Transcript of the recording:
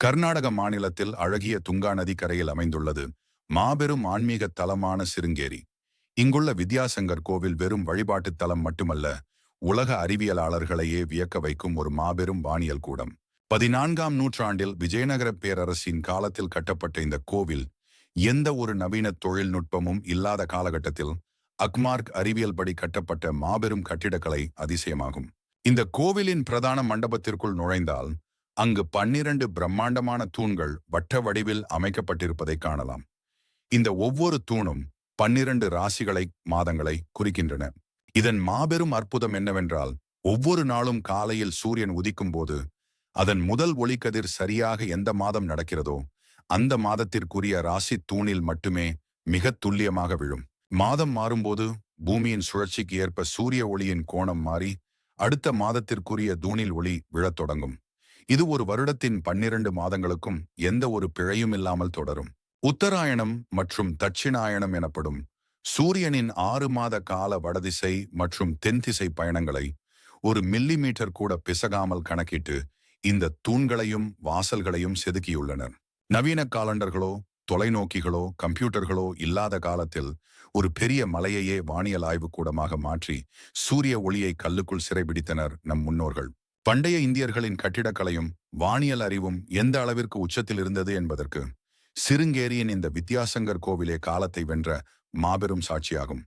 கர்நாடக மாநிலத்தில் அழகிய துங்கா நதி கரையில் அமைந்துள்ளது மாபெரும் ஆன்மீக தலமான சிருங்கேரி. இங்குள்ள வித்யாசங்கர் கோவில் வெறும் வழிபாட்டுத் தலம் மட்டுமல்ல, உலக அறிவியலாளர்களையே வியக்க வைக்கும் ஒரு மாபெரும் வானியல் கூடம். 14ஆம் நூற்றாண்டில் விஜயநகர பேரரசின் காலத்தில் கட்டப்பட்ட இந்த கோவில் எந்த ஒரு நவீன தொழில்நுட்பமும் இல்லாத காலகட்டத்தில் அக்மார்க் அறிவியல் படி கட்டப்பட்ட மாபெரும் கட்டிடக்கலை அதிசயமாகும். இந்த கோவிலின் பிரதான மண்டபத்திற்குள் நுழைந்தால் அங்கு 12 பிரம்மாண்டமான தூண்கள் வட்ட வடிவில் அமைக்கப்பட்டிருப்பதை காணலாம். இந்த ஒவ்வொரு தூணும் 12 ராசிகளை மாதங்களை குறிக்கின்றன. இதன் மாபெரும் அற்புதம் என்னவென்றால், ஒவ்வொரு நாளும் காலையில் சூரியன் உதிக்கும் போது அதன் முதல் ஒளிக்கதிர் சரியாக எந்த மாதம் நடக்கிறதோ அந்த மாதத்திற்குரிய ராசி தூணில் மட்டுமே மிக துல்லியமாக விழும். மாதம் மாறும்போது பூமியின் சுழற்சிக்கு ஏற்ப சூரிய ஒளியின் கோணம் மாறி அடுத்த மாதத்திற்குரிய தூணில் ஒளி விழத் தொடங்கும். இது ஒரு வருடத்தின் 12 மாதங்களுக்கும் எந்த ஒரு பிழையும் இல்லாமல் தொடரும். உத்தராயணம் மற்றும் தட்சிணாயணம் எனப்படும் சூரியனின் 6 மாத கால வடதிசை மற்றும் தென்திசை பயணங்களை ஒரு மில்லிமீட்டர் கூட பிசகாமல் கணக்கிட்டு இந்த தூண்களையும் வாசல்களையும் செதுக்கியுள்ளனர். நவீன காலண்டர்களோ தொலைநோக்கிகளோ கம்ப்யூட்டர்களோ இல்லாத காலத்தில் ஒரு பெரிய மலையையே வானியல் ஆய்வு கூடமாக மாற்றி சூரிய ஒளியை கல்லுக்குள் சிறைபிடித்தனர் நம் முன்னோர்கள். பண்டைய இந்தியர்களின் கட்டிடக்கலையும் வானியல் அறிவும் எந்த அளவிற்கு உச்சத்தில் இருந்தது என்பதற்கு சிருங்கேரியின் இந்த வித்யாசங்கர் கோவிலே காலத்தை வென்ற மாபெரும் சாட்சியாகும்.